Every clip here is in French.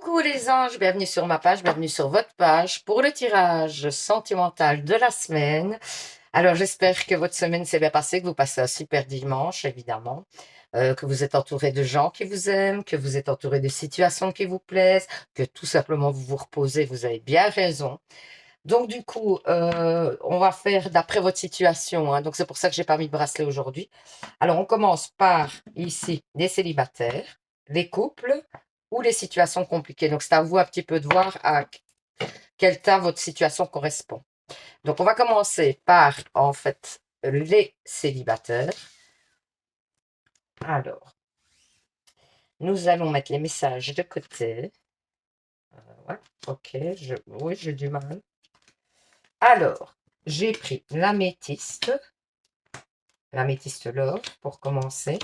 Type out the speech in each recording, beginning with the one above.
Coucou les anges, bienvenue sur ma page, bienvenue sur votre page pour le tirage sentimental de la semaine. Alors j'espère que votre semaine s'est bien passée, que vous passez un super dimanche évidemment, que vous êtes entouré de gens qui vous aiment, que vous êtes entouré de situations qui vous plaisent, que tout simplement vous vous reposez, vous avez bien raison. Donc du coup, on va faire d'après votre situation, hein. Donc c'est pour ça que j'ai pas mis de bracelet aujourd'hui. Alors on commence par ici les célibataires, les couples ou les situations compliquées. Donc c'est à vous un petit peu de voir à quel tas votre situation correspond. Donc on va commencer par en fait les célibataires. Alors, nous allons mettre les messages de côté. Ouais, ok, oui, j'ai du mal. Alors, j'ai pris l'améthyste l'or pour commencer.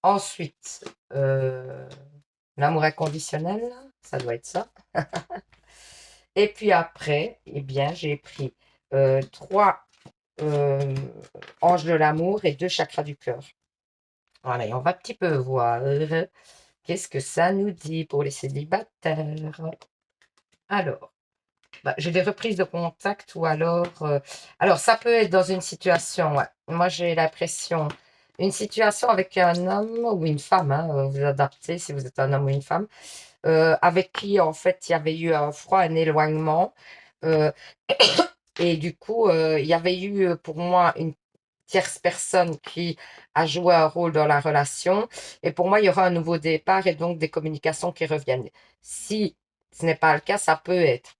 Ensuite, l'amour inconditionnel, ça doit être ça. Et puis après, eh bien, j'ai pris trois anges de l'amour et deux chakras du cœur. Voilà, et on va un petit peu voir qu'est-ce que ça nous dit pour les célibataires. Alors, j'ai des reprises de contact ou alors ça peut être dans une situation, ouais. Moi j'ai l'impression, une situation avec un homme ou une femme, hein, vous adaptez si vous êtes un homme ou une femme, avec qui en fait il y avait eu un froid, un éloignement, euh, et du coup il y avait eu pour moi une tierce personne qui a joué un rôle dans la relation, et pour moi il y aura un nouveau départ et donc des communications qui reviennent. Si ce n'est pas le cas, ça peut être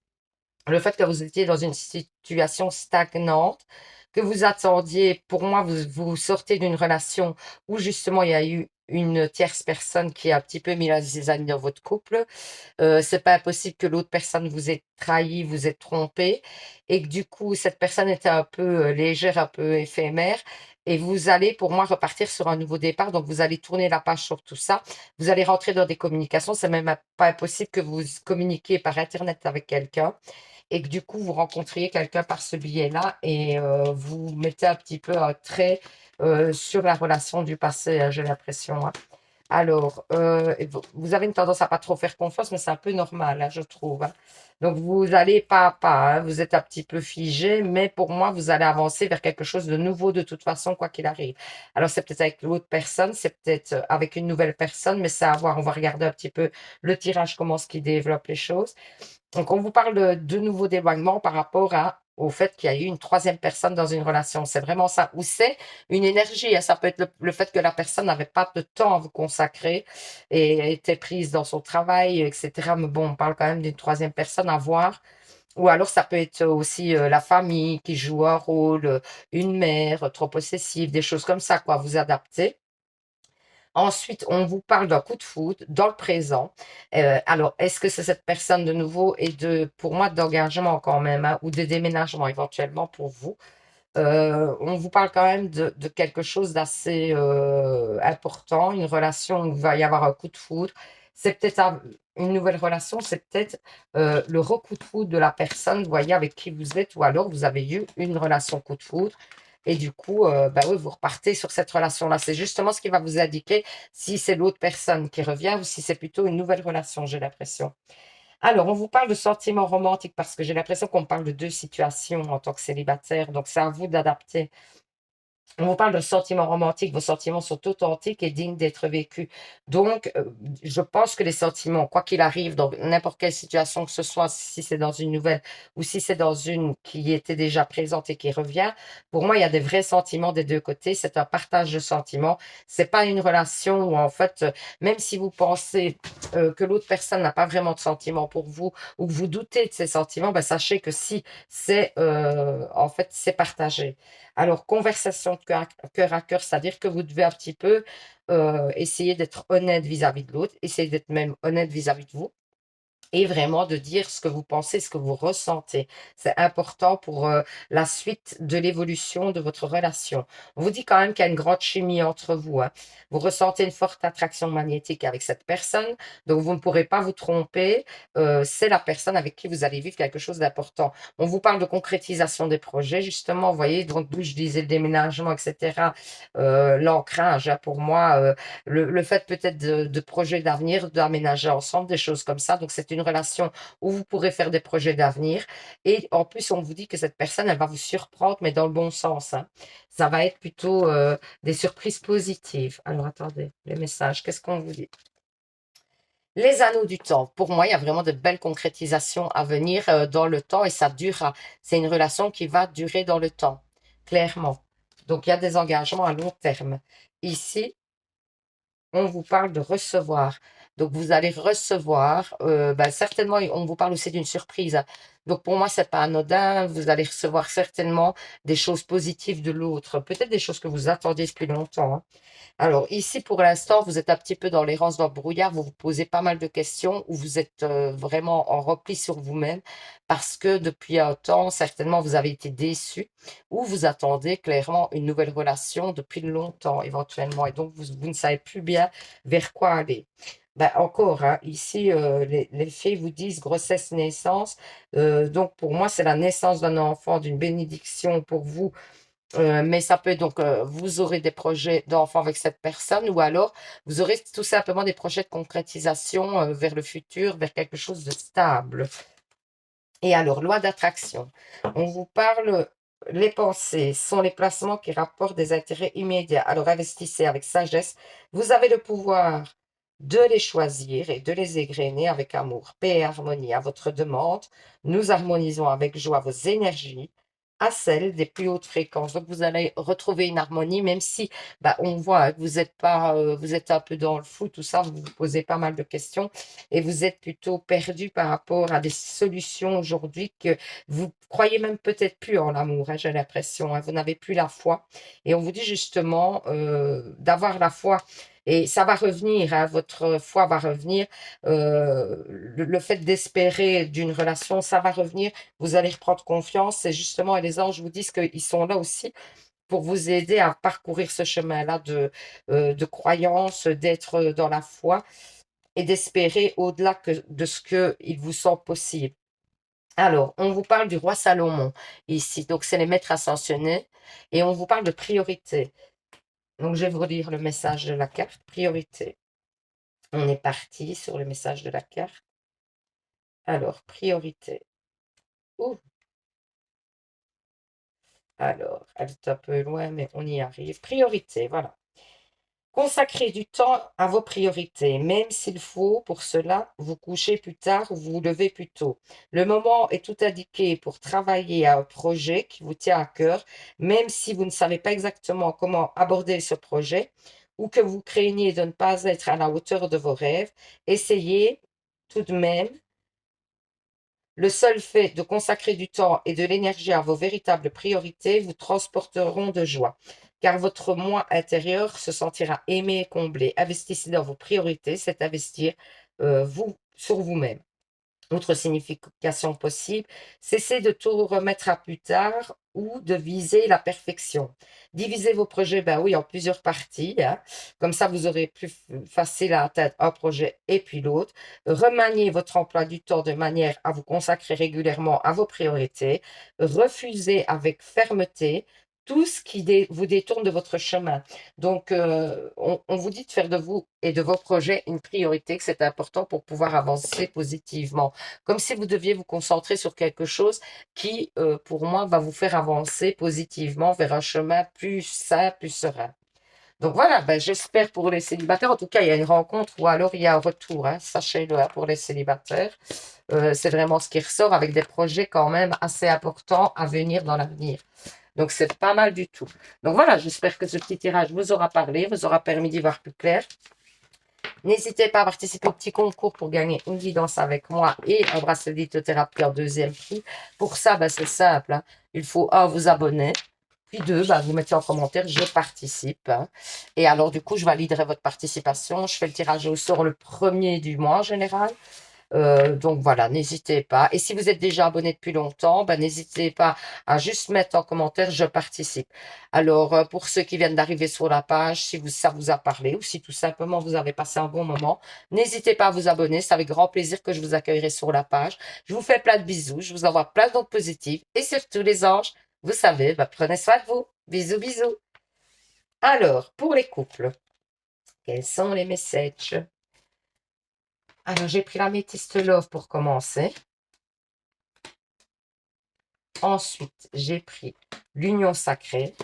le fait que vous étiez dans une situation stagnante, que vous attendiez, pour moi, vous sortez d'une relation où justement il y a eu une tierce personne qui a un petit peu mis la zizanie dans votre couple. C'est pas impossible que l'autre personne vous ait trahi, vous ait trompé, et que du coup cette personne était un peu légère, un peu éphémère. Et vous allez, pour moi, repartir sur un nouveau départ. Donc, vous allez tourner la page sur tout ça. Vous allez rentrer dans des communications. C'est même pas impossible que vous communiquiez par Internet avec quelqu'un et que du coup vous rencontriez quelqu'un par ce biais-là et vous mettez un petit peu un trait sur la relation du passé, hein, j'ai l'impression, hein. Alors, et vous avez une tendance à pas trop faire confiance, mais c'est un peu normal, hein, je trouve, hein. Donc, vous allez pas à pas, hein, vous êtes un petit peu figé, mais pour moi, vous allez avancer vers quelque chose de nouveau de toute façon, quoi qu'il arrive. Alors, c'est peut-être avec l'autre personne, c'est peut-être avec une nouvelle personne, mais c'est à voir. On va regarder un petit peu le tirage, comment ce qui développe les choses. Donc, on vous parle de nouveau d'éloignement par rapport au fait qu'il y a eu une troisième personne dans une relation. C'est vraiment ça. Ou c'est une énergie, hein. Ça peut être le fait que la personne n'avait pas de temps à vous consacrer et était prise dans son travail, etc. Mais bon, on parle quand même d'une troisième personne à voir. Ou alors, ça peut être aussi la famille qui joue un rôle, une mère trop possessive, des choses comme ça, quoi. Vous adaptez. Ensuite, on vous parle d'un coup de foudre dans le présent. Alors, est-ce que c'est cette personne de nouveau et pour moi, d'engagement quand même, hein, ou de déménagement éventuellement pour vous? On vous parle quand même de quelque chose d'assez important, une relation où il va y avoir un coup de foudre. C'est peut-être une nouvelle relation, c'est peut-être le recoup de foudre de la personne, vous voyez, avec qui vous êtes, ou alors vous avez eu une relation coup de foudre. Et du coup, oui, vous repartez sur cette relation-là. C'est justement ce qui va vous indiquer si c'est l'autre personne qui revient ou si c'est plutôt une nouvelle relation, j'ai l'impression. Alors, on vous parle de sentiments romantiques parce que j'ai l'impression qu'on parle de deux situations en tant que célibataire, donc c'est à vous d'adapter. On vous parle de sentiments romantiques, vos sentiments sont authentiques et dignes d'être vécus. Donc, je pense que les sentiments, quoi qu'il arrive, dans n'importe quelle situation que ce soit, si c'est dans une nouvelle ou si c'est dans une qui était déjà présente et qui revient, pour moi, il y a des vrais sentiments des deux côtés. C'est un partage de sentiments. C'est pas une relation où, en fait, même si vous pensez que l'autre personne n'a pas vraiment de sentiments pour vous ou que vous doutez de ses sentiments, ben, sachez que si c'est, en fait, c'est partagé. Alors, conversation de cœur à cœur, c'est-à-dire que vous devez un petit peu essayer d'être honnête vis-à-vis de l'autre, essayer d'être même honnête vis-à-vis de vous. et vraiment de dire ce que vous pensez, ce que vous ressentez. C'est important pour la suite de l'évolution de votre relation. On vous dit quand même qu'il y a une grande chimie entre vous, hein. Vous ressentez une forte attraction magnétique avec cette personne, donc vous ne pourrez pas vous tromper. C'est la personne avec qui vous allez vivre quelque chose d'important. On vous parle de concrétisation des projets, justement, vous voyez, donc d'où je disais le déménagement, etc. L'ancrage, hein, pour moi, le fait peut-être de projets d'avenir, d'aménager ensemble, des choses comme ça. Donc, c'est une relation où vous pourrez faire des projets d'avenir. Et en plus, on vous dit que cette personne, elle va vous surprendre, mais dans le bon sens, hein. Ça va être plutôt des surprises positives. Alors, attendez, les messages, qu'est-ce qu'on vous dit? Les anneaux du temps. Pour moi, il y a vraiment de belles concrétisations à venir dans le temps et ça durera. C'est une relation qui va durer dans le temps, clairement. Donc, il y a des engagements à long terme. Ici, on vous parle de recevoir. Donc, vous allez recevoir, certainement, on vous parle aussi d'une surprise, hein. Donc, pour moi, c'est pas anodin. Vous allez recevoir certainement des choses positives de l'autre. Peut-être des choses que vous attendiez depuis longtemps, hein. Alors, ici, pour l'instant, vous êtes un petit peu dans l'errance, dans le brouillard. Vous vous posez pas mal de questions ou vous êtes vraiment en repli sur vous-même parce que depuis un temps, certainement, vous avez été déçu ou vous attendez clairement une nouvelle relation depuis longtemps, éventuellement. Et donc, vous ne savez plus bien vers quoi aller. Ben, encore, hein, ici, les fées vous disent grossesse, naissance. Donc, pour moi, c'est la naissance d'un enfant, d'une bénédiction pour vous, mais ça peut donc, vous aurez des projets d'enfants avec cette personne ou alors vous aurez tout simplement des projets de concrétisation vers le futur, vers quelque chose de stable. Et alors, loi d'attraction. On vous parle, les pensées sont les placements qui rapportent des intérêts immédiats. Alors, investissez avec sagesse. Vous avez le pouvoir de les choisir et de les égrener avec amour, paix et harmonie à votre demande. Nous harmonisons avec joie vos énergies à celles des plus hautes fréquences. Donc, vous allez retrouver une harmonie, même si on voit hein, que vous êtes pas, vous êtes un peu dans le flou, tout ça, vous vous posez pas mal de questions et vous êtes plutôt perdu par rapport à des solutions aujourd'hui que vous croyez même peut-être plus en l'amour, hein, j'ai l'impression, hein, vous n'avez plus la foi. Et on vous dit justement d'avoir la foi. Et ça va revenir, hein, votre foi va revenir. Le fait d'espérer d'une relation, ça va revenir. Vous allez reprendre confiance. Et justement, et les anges vous disent qu'ils sont là aussi pour vous aider à parcourir ce chemin-là de croyance, d'être dans la foi et d'espérer au-delà de ce qu'il vous semble possible. Alors, on vous parle du roi Salomon ici. Donc, c'est les maîtres ascensionnés. Et on vous parle de priorité. Donc, je vais vous relire le message de la carte. Priorité. On est parti sur le message de la carte. Alors, priorité. Ouh. Alors, elle est un peu loin, mais on y arrive. Priorité, voilà. Consacrez du temps à vos priorités, même s'il faut pour cela vous coucher plus tard ou vous lever plus tôt. Le moment est tout indiqué pour travailler à un projet qui vous tient à cœur, même si vous ne savez pas exactement comment aborder ce projet ou que vous craignez de ne pas être à la hauteur de vos rêves. Essayez tout de même. Le seul fait de consacrer du temps et de l'énergie à vos véritables priorités vous transporteront de joie, car votre moi intérieur se sentira aimé et comblé. Investissez dans vos priorités, c'est investir vous sur vous-même. Autre signification possible, cessez de tout remettre à plus tard ou de viser la perfection. Divisez vos projets, ben oui, en plusieurs parties, hein. Comme ça, vous aurez plus facile à atteindre un projet et puis l'autre. Remaniez votre emploi du temps de manière à vous consacrer régulièrement à vos priorités. Refusez avec fermeté tout ce qui vous détourne de votre chemin. Donc, on vous dit de faire de vous et de vos projets une priorité, que c'est important pour pouvoir avancer positivement. Comme si vous deviez vous concentrer sur quelque chose qui, pour moi, va vous faire avancer positivement vers un chemin plus sain, plus serein. Donc voilà, j'espère pour les célibataires. En tout cas, il y a une rencontre ou alors il y a un retour, hein, sachez-le, hein, pour les célibataires. C'est vraiment ce qui ressort avec des projets quand même assez importants à venir dans l'avenir. Donc, c'est pas mal du tout. Donc voilà, j'espère que ce petit tirage vous aura parlé, vous aura permis d'y voir plus clair. N'hésitez pas à participer au petit concours pour gagner une guidance avec moi et un bracelet lithothérapie en deuxième prix. Pour ça, c'est simple, hein. Il faut, un, vous abonner. Puis deux, vous mettez en commentaire, je participe, hein. Et alors, du coup, je validerai votre participation. Je fais le tirage au sort le 1er du mois en général. Donc voilà, n'hésitez pas. Et si vous êtes déjà abonné depuis longtemps, ben, n'hésitez pas à juste mettre en commentaire «Je participe». Alors, pour ceux qui viennent d'arriver sur la page, si ça vous a parlé ou si tout simplement vous avez passé un bon moment, n'hésitez pas à vous abonner. C'est avec grand plaisir que je vous accueillerai sur la page. Je vous fais plein de bisous. Je vous envoie plein d'ondes positives. Et surtout, les anges, vous savez, ben, prenez soin de vous. Bisous, bisous. Alors, pour les couples, quels sont les messages? Alors, j'ai pris la Métiste Love pour commencer. Ensuite, j'ai pris l'Union Sacrée.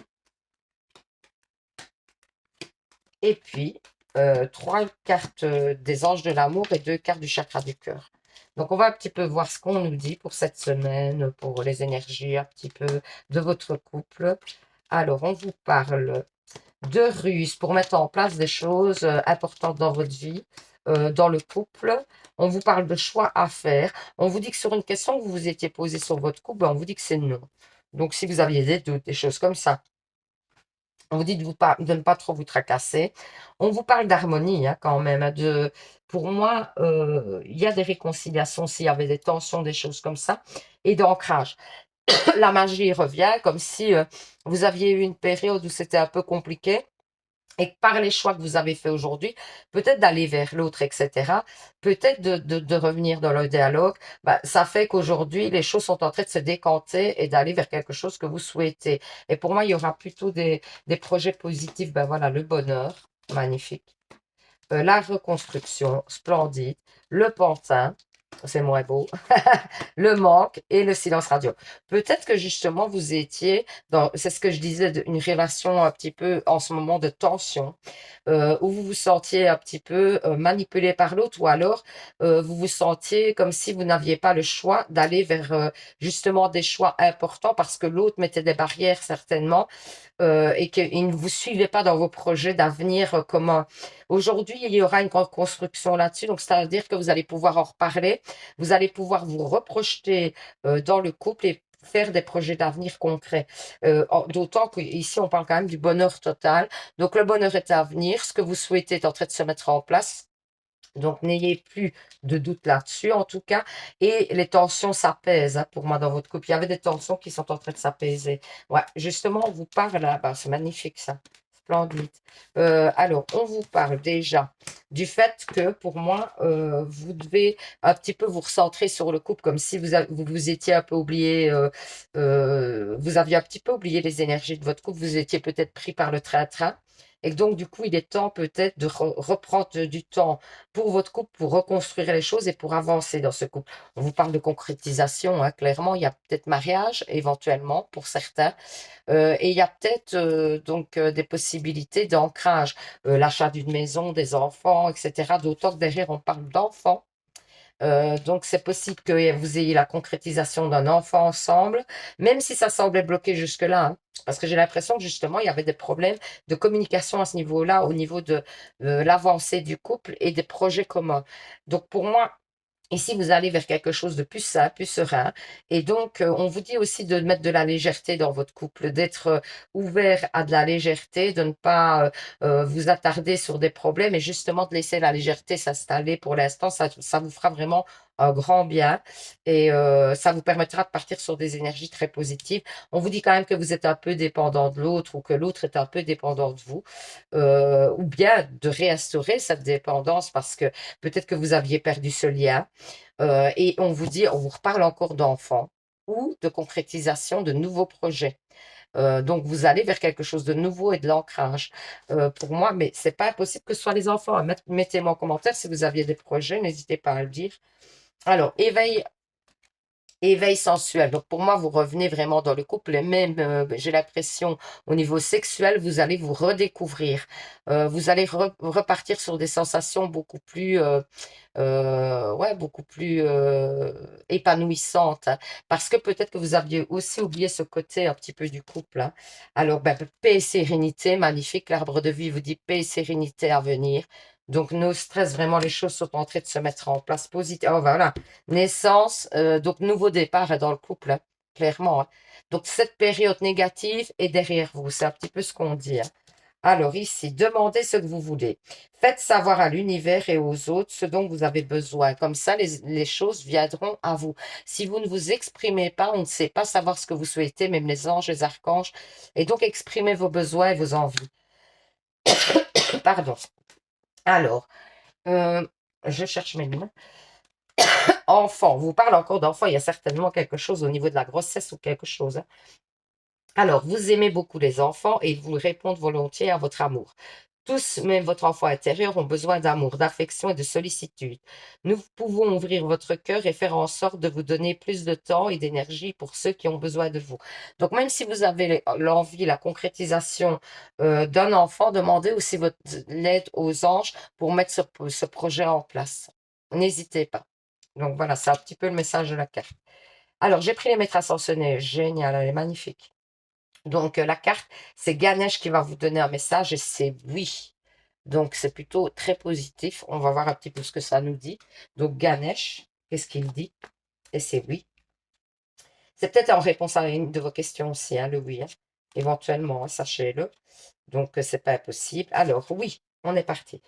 Et puis, 3 cartes des anges de l'amour et 2 cartes du chakra du cœur. Donc, on va un petit peu voir ce qu'on nous dit pour cette semaine, pour les énergies un petit peu de votre couple. Alors, on vous parle de ruses pour mettre en place des choses importantes dans votre vie, dans le couple. On vous parle de choix à faire. On vous dit que sur une question que vous vous étiez posée sur votre couple, ben, on vous dit que c'est non. Donc, si vous aviez des doutes, des choses comme ça, on vous dit de ne pas trop vous tracasser. On vous parle d'harmonie hein, quand même. Hein, pour moi, il y a des réconciliations s'il y avait des tensions, des choses comme ça, et d'ancrage. La magie revient comme si vous aviez eu une période où c'était un peu compliqué et que par les choix que vous avez faits aujourd'hui, peut-être d'aller vers l'autre, etc., peut-être de revenir dans le dialogue, bah, ça fait qu'aujourd'hui, les choses sont en train de se décanter et d'aller vers quelque chose que vous souhaitez. Et pour moi, il y aura plutôt des projets positifs. Ben voilà, le bonheur, magnifique. La reconstruction, splendide. Le pantin, c'est moins beau. Le manque et le silence radio. Peut-être que justement vous étiez dans, c'est ce que je disais, une relation un petit peu en ce moment de tension, où vous vous sentiez un petit peu manipulé par l'autre, ou alors vous vous sentiez comme si vous n'aviez pas le choix d'aller vers justement des choix importants parce que l'autre mettait des barrières certainement, et qu'il ne vous suivait pas dans vos projets d'avenir commun. Aujourd'hui, il y aura une construction là-dessus, donc c'est-à-dire que vous allez pouvoir en reparler, vous allez pouvoir vous reprojeter dans le couple et faire des projets d'avenir concrets. D'autant qu'ici, on parle quand même du bonheur total. Donc, le bonheur est à venir. Ce que vous souhaitez est en train de se mettre en place. Donc, n'ayez plus de doute là-dessus, en tout cas. Et les tensions s'apaisent, hein, pour moi, dans votre couple. Il y avait des tensions qui sont en train de s'apaiser. Ouais, justement, on vous parle là-bas. C'est magnifique, ça. Splendide. Alors, on vous parle déjà du fait que, pour moi, vous devez un petit peu vous recentrer sur le couple, comme si vous vous étiez un peu oublié, vous aviez un petit peu oublié les énergies de votre couple. Vous étiez peut-être pris par le train-train. Et donc, du coup, il est temps peut-être de reprendre du temps pour votre couple, pour reconstruire les choses et pour avancer dans ce couple. On vous parle de concrétisation, hein, clairement, il y a peut-être mariage, éventuellement, pour certains, et il y a peut-être donc des possibilités d'ancrage, l'achat d'une maison, des enfants, etc. D'autant que derrière, on parle d'enfants. Donc, c'est possible que vous ayez la concrétisation d'un enfant ensemble, même si ça semblait bloqué jusque-là, hein. Parce que j'ai l'impression que justement, il y avait des problèmes de communication à ce niveau-là, au niveau de l'avancée du couple et des projets communs. Donc, pour moi, ici, vous allez vers quelque chose de plus sain, plus serein. Et donc, on vous dit aussi de mettre de la légèreté dans votre couple, d'être ouvert à de la légèreté, de ne pas vous attarder sur des problèmes et justement de laisser la légèreté s'installer pour l'instant. Ça vous fera vraiment un grand bien et ça vous permettra de partir sur des énergies très positives. On vous dit quand même que vous êtes un peu dépendant de l'autre ou que l'autre est un peu dépendant de vous, ou bien de réinstaurer cette dépendance parce que peut-être que vous aviez perdu ce lien. Et on vous dit, on vous reparle encore d'enfants ou de concrétisation de nouveaux projets. Donc, vous allez vers quelque chose de nouveau et de l'ancrage. Pour moi, mais c'est pas impossible que ce soit les enfants, hein. Mettez-moi en commentaire si vous aviez des projets, n'hésitez pas à le dire. Alors, éveil sensuel. Donc pour moi, vous revenez vraiment dans le couple et même, j'ai l'impression, au niveau sexuel, vous allez vous redécouvrir. Vous allez repartir sur des sensations beaucoup plus, ouais, beaucoup plus épanouissantes, hein. Parce que peut-être que vous aviez aussi oublié ce côté un petit peu du couple, hein. Alors, ben, paix et sérénité, magnifique. L'arbre de vie vous dit paix et sérénité à venir. Donc, no stress, vraiment, les choses sont en train de se mettre en place positivement. Oh, voilà. Naissance, donc nouveau départ dans le couple, hein, clairement, hein. Donc cette période négative est derrière vous, c'est un petit peu ce qu'on dit, hein. Alors ici, demandez ce que vous voulez. Faites savoir à l'univers et aux autres ce dont vous avez besoin. Comme ça, les choses viendront à vous. Si vous ne vous exprimez pas, on ne sait pas savoir ce que vous souhaitez, même les anges, les archanges. Et donc, exprimez vos besoins et vos envies. Pardon. Alors, je cherche mes mots. Enfant, on vous parle encore d'enfant, il y a certainement quelque chose au niveau de la grossesse ou quelque chose, hein. Alors, vous aimez beaucoup les enfants et ils vous répondent volontiers à votre amour. Tous, même votre enfant intérieur, ont besoin d'amour, d'affection et de sollicitude. Nous pouvons ouvrir votre cœur et faire en sorte de vous donner plus de temps et d'énergie pour ceux qui ont besoin de vous. Donc, même si vous avez l'envie, la concrétisation d'un enfant, demandez aussi l'aide aux anges pour mettre ce projet en place. N'hésitez pas. Donc voilà, c'est un petit peu le message de la carte. Alors, j'ai pris les maîtres ascensionnés. Génial, elle est magnifique. Donc, la carte, c'est Ganesh qui va vous donner un message et c'est oui. Donc, c'est plutôt très positif. On va voir un petit peu ce que ça nous dit. Donc, Ganesh, qu'est-ce qu'il dit? Et c'est oui. C'est peut-être en réponse à une de vos questions aussi, hein, le oui, hein. Éventuellement, hein, sachez-le. Donc, c'est pas impossible. Alors, oui, on est parti.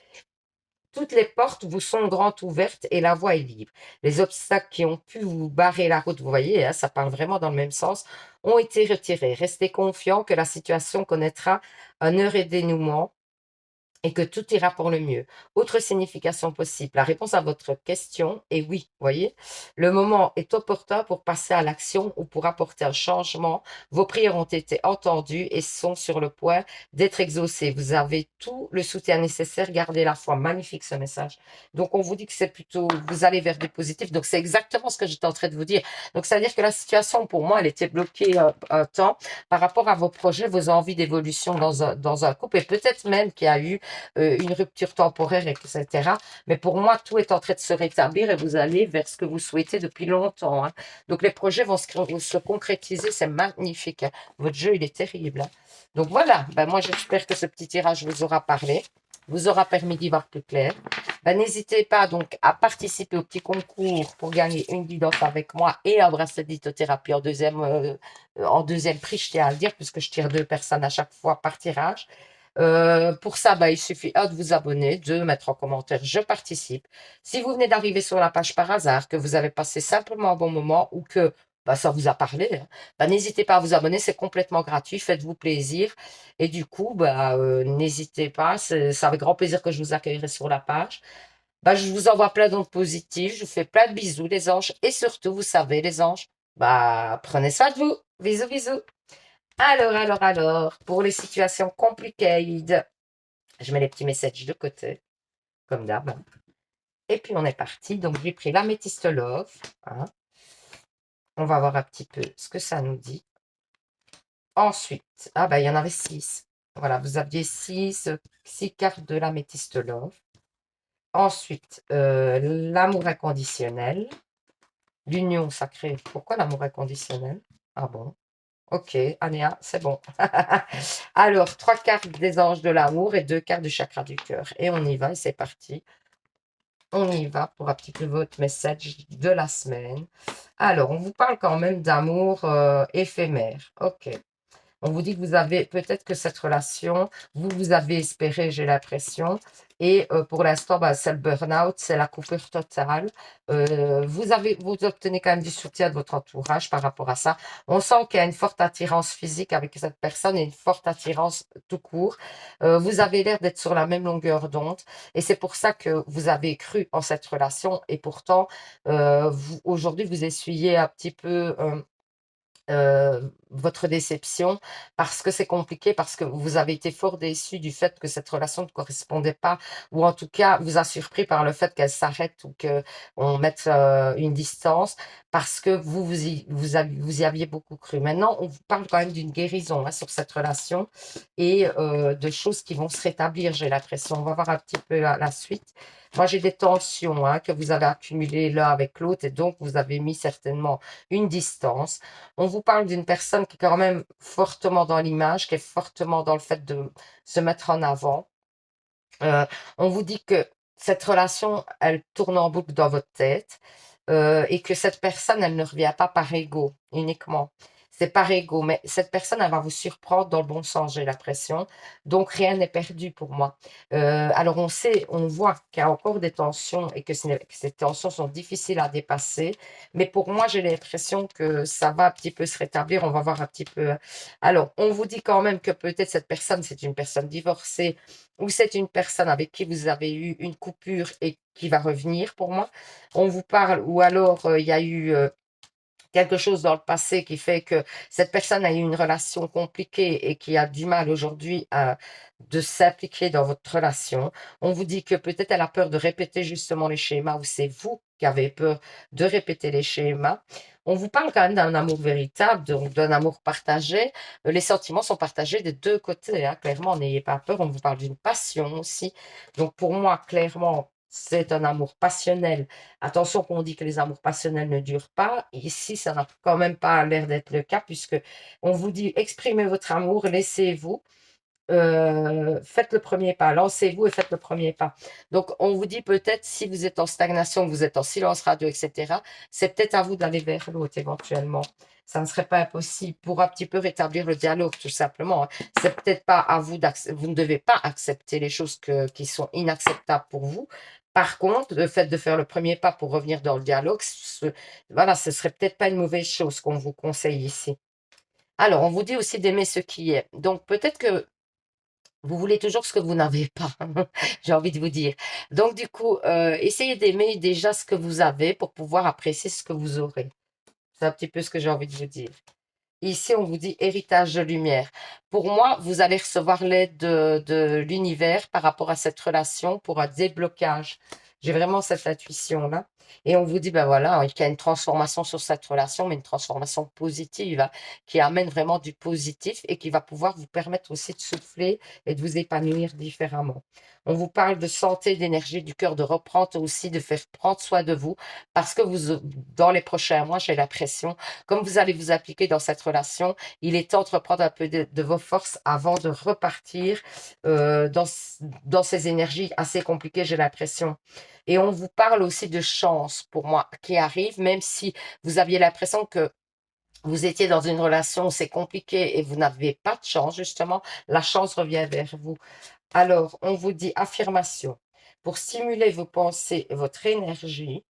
Toutes les portes vous sont grandes ouvertes et la voie est libre. Les obstacles qui ont pu vous barrer la route, vous voyez, hein, ça parle vraiment dans le même sens, ont été retirés. Restez confiants que la situation connaîtra un heure et dénouement et que tout ira pour le mieux. Autre signification possible, la réponse à votre question est oui, voyez. Le moment est opportun pour passer à l'action ou pour apporter un changement. Vos prières ont été entendues et sont sur le point d'être exaucées. Vous avez tout le soutien nécessaire. Gardez la foi. Magnifique ce message. Donc on vous dit que c'est plutôt, vous allez vers du positif. Donc c'est exactement ce que j'étais en train de vous dire. Donc ça veut dire que la situation pour moi, elle était bloquée un temps par rapport à vos projets, vos envies d'évolution dans un couple et peut-être même qu'il y a eu une rupture temporaire, etc. Mais pour moi, tout est en train de se rétablir et vous allez vers ce que vous souhaitez depuis longtemps, hein. Donc les projets vont se concrétiser, c'est magnifique, hein. Votre jeu, il est terrible, hein. Donc voilà, ben moi j'espère que ce petit tirage vous aura parlé, vous aura permis d'y voir plus clair. Ben, n'hésitez pas donc à participer au petit concours pour gagner une guidance avec moi et un bracelet de lithothérapie en deuxième prix, je tiens à le dire, puisque je tire 2 personnes à chaque fois par tirage. Pour ça, bah, il suffit de vous abonner, de mettre en commentaire je participe. Si vous venez d'arriver sur la page par hasard, que vous avez passé simplement un bon moment ou que bah, ça vous a parlé, hein, bah, n'hésitez pas à vous abonner, c'est complètement gratuit, faites-vous plaisir. Et du coup, bah, n'hésitez pas, c'est avec grand plaisir que je vous accueillerai sur la page. Bah, je vous envoie plein d'ondes positives, je vous fais plein de bisous les anges et surtout, vous savez les anges, bah, prenez soin de vous. Bisous, bisous. Alors, pour les situations compliquées, je mets les petits messages de côté, comme d'hab. Et puis, on est parti. Donc, j'ai pris l'améthyste love, hein. On va voir un petit peu ce que ça nous dit. Ensuite, ah ben, il y en avait 6. Voilà, vous aviez 6 cartes de l'améthyste love. Ensuite, l'amour inconditionnel. L'union sacrée. Pourquoi l'amour inconditionnel? Ah bon? Ok, Anéa, c'est bon. Alors, 3 cartes des anges de l'amour et 2 cartes du chakra du cœur. Et on y va, et c'est parti. On y va pour un petit peu votre message de la semaine. Alors, on vous parle quand même d'amour éphémère. Ok. On vous dit que vous avez peut-être que cette relation, vous avez espéré, j'ai l'impression. Et pour l'instant, bah, c'est le burn-out, c'est la coupure totale. Vous obtenez quand même du soutien de votre entourage par rapport à ça. On sent qu'il y a une forte attirance physique avec cette personne et une forte attirance tout court. Vous avez l'air d'être sur la même longueur d'onde. Et c'est pour ça que vous avez cru en cette relation. Et pourtant, aujourd'hui, vous essuyez un petit peu votre déception parce que c'est compliqué, parce que vous avez été fort déçu du fait que cette relation ne correspondait pas, ou en tout cas vous a surpris par le fait qu'elle s'arrête ou que on mette une distance, parce que vous y aviez beaucoup cru. Maintenant, on vous parle quand même d'une guérison, hein, sur cette relation et de choses qui vont se rétablir, j'ai l'impression. On va voir un petit peu la suite. Moi, j'ai des tensions, hein, que vous avez accumulées l'un avec l'autre et donc vous avez mis certainement une distance. On vous parle d'une personne qui est quand même fortement dans l'image, qui est fortement dans le fait de se mettre en avant. On vous dit que cette relation, elle tourne en boucle dans votre tête et que cette personne, elle ne revient pas par ego uniquement. c'est par ego, mais cette personne, elle va vous surprendre dans le bon sens, j'ai l'impression. Donc, rien n'est perdu pour moi. Alors, on voit qu'il y a encore des tensions et que ces tensions sont difficiles à dépasser. Mais pour moi, j'ai l'impression que ça va un petit peu se rétablir. On va voir un petit peu. Alors, on vous dit quand même que peut-être cette personne, c'est une personne divorcée ou c'est une personne avec qui vous avez eu une coupure et qui va revenir pour moi. On vous parle, ou alors il y a eu quelque chose dans le passé qui fait que cette personne a eu une relation compliquée et qui a du mal aujourd'hui de s'impliquer dans votre relation. On vous dit que peut-être elle a peur de répéter justement les schémas ou c'est vous qui avez peur de répéter les schémas. On vous parle quand même d'un amour véritable, donc d'un amour partagé. Les sentiments sont partagés des deux côtés, hein. Clairement, n'ayez pas peur. On vous parle d'une passion aussi. Donc pour moi, clairement, c'est un amour passionnel. Attention qu'on dit que les amours passionnels ne durent pas. Ici, ça n'a quand même pas l'air d'être le cas puisque on vous dit exprimez votre amour, laissez-vous, faites le premier pas, lancez-vous et faites le premier pas. Donc, on vous dit peut-être si vous êtes en stagnation, vous êtes en silence radio, etc., c'est peut-être à vous d'aller vers l'autre éventuellement. Ça ne serait pas impossible pour un petit peu rétablir le dialogue, tout simplement, hein. C'est peut-être pas à vous vous ne devez pas accepter les choses qui sont inacceptables pour vous. Par contre, le fait de faire le premier pas pour revenir dans le dialogue, voilà, ce serait peut-être pas une mauvaise chose qu'on vous conseille ici. Alors, on vous dit aussi d'aimer ce qui est. Donc, peut-être que vous voulez toujours ce que vous n'avez pas, j'ai envie de vous dire. Donc, du coup, essayez d'aimer déjà ce que vous avez pour pouvoir apprécier ce que vous aurez. C'est un petit peu ce que j'ai envie de vous dire. Ici, on vous dit héritage de lumière. Pour moi, vous allez recevoir l'aide de l'univers par rapport à cette relation pour un déblocage. J'ai vraiment cette intuition-là. Et on vous dit, ben voilà, qu'il y a une transformation sur cette relation, mais une transformation positive, hein, qui amène vraiment du positif et qui va pouvoir vous permettre aussi de souffler et de vous épanouir différemment. On vous parle de santé, d'énergie du cœur, de reprendre aussi, de faire prendre soin de vous, parce que dans les prochains mois, j'ai l'impression comme vous allez vous appliquer dans cette relation, il est temps de reprendre un peu de vos forces avant de repartir dans ces énergies assez compliquées, j'ai l'impression. Et on vous parle aussi de chance, pour moi, qui arrive, même si vous aviez l'impression que vous étiez dans une relation où c'est compliqué et vous n'avez pas de chance, justement, la chance revient vers vous. Alors, on vous dit affirmation. Pour stimuler vos pensées et votre énergie,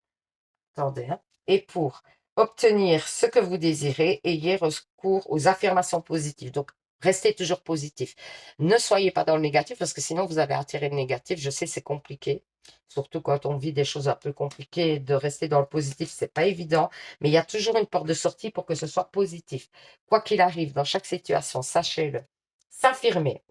attendez, hein. Et pour obtenir ce que vous désirez, ayez recours aux affirmations positives. Donc, restez toujours positif. Ne soyez pas dans le négatif parce que sinon vous allez attirer le négatif. Je sais, c'est compliqué. Surtout quand on vit des choses un peu compliquées, de rester dans le positif, c'est pas évident. Mais il y a toujours une porte de sortie pour que ce soit positif. Quoi qu'il arrive, dans chaque situation, sachez-le. S'affirmer.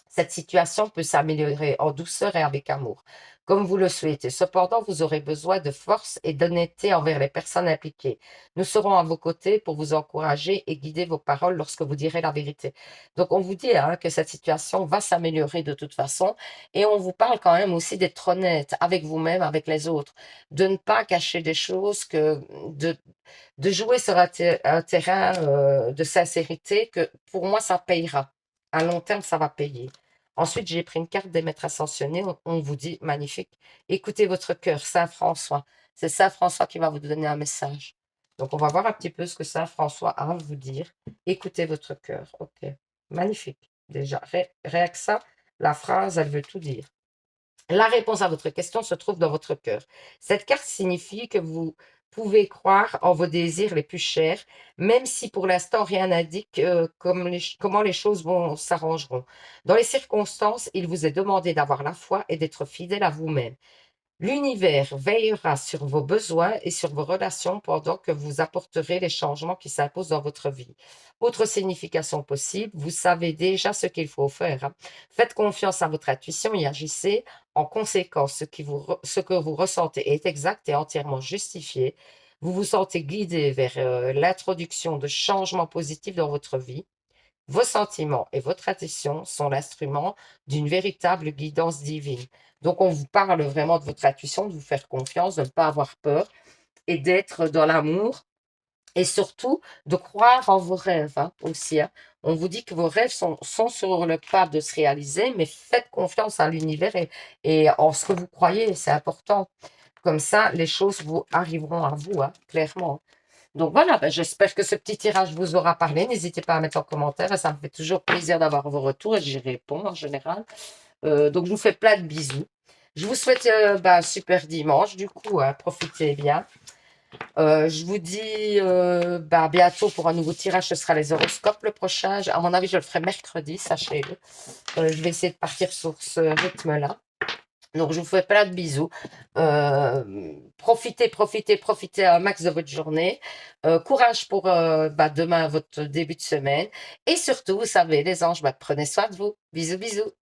Cette situation peut s'améliorer en douceur et avec amour, comme vous le souhaitez. Cependant, vous aurez besoin de force et d'honnêteté envers les personnes impliquées. Nous serons à vos côtés pour vous encourager et guider vos paroles lorsque vous direz la vérité. Donc, on vous dit hein, que cette situation va s'améliorer de toute façon et on vous parle quand même aussi d'être honnête avec vous-même, avec les autres, de ne pas cacher des choses, de jouer sur un terrain de sincérité que pour moi, ça payera. À long terme, ça va payer. Ensuite, j'ai pris une carte des maîtres ascensionnés. On vous dit, magnifique, écoutez votre cœur, Saint François. C'est Saint François qui va vous donner un message. Donc, on va voir un petit peu ce que Saint François a à vous dire. Écoutez votre cœur. OK. Magnifique. Déjà, rien que ça, la phrase, elle veut tout dire. La réponse à votre question se trouve dans votre cœur. Cette carte signifie que vous pouvez croire en vos désirs les plus chers, même si pour l'instant rien n'indique comment les choses s'arrangeront. Dans les circonstances, il vous est demandé d'avoir la foi et d'être fidèle à vous-même. L'univers veillera sur vos besoins et sur vos relations pendant que vous apporterez les changements qui s'imposent dans votre vie. Autre signification possible, vous savez déjà ce qu'il faut faire, hein. Faites confiance à votre intuition et agissez en conséquence. Ce que vous ressentez est exact et entièrement justifié. Vous vous sentez guidé vers l'introduction de changements positifs dans votre vie. Vos sentiments et votre intuition sont l'instrument d'une véritable guidance divine. Donc, on vous parle vraiment de votre intuition, de vous faire confiance, de ne pas avoir peur et d'être dans l'amour et surtout de croire en vos rêves hein, aussi, hein. On vous dit que vos rêves sont sur le pas de se réaliser, mais faites confiance à l'univers et en ce que vous croyez, c'est important. Comme ça, les choses vous arriveront à vous, hein, clairement. Donc voilà, ben, j'espère que ce petit tirage vous aura parlé. N'hésitez pas à mettre en commentaire. Ça me fait toujours plaisir d'avoir vos retours et j'y réponds en général. Donc je vous fais plein de bisous. Je vous souhaite ben, un super dimanche. Du coup, hein, profitez bien. Je vous dis bah, à bientôt pour un nouveau tirage. Ce sera les horoscopes le prochain. À mon avis, je le ferai mercredi, sachez-le. Je vais essayer de partir sur ce rythme-là. Donc, je vous fais plein de bisous. Profitez, profitez, profitez un max de votre journée. Courage pour bah, demain, votre début de semaine. Et surtout, vous savez, les anges, bah, prenez soin de vous. Bisous, bisous.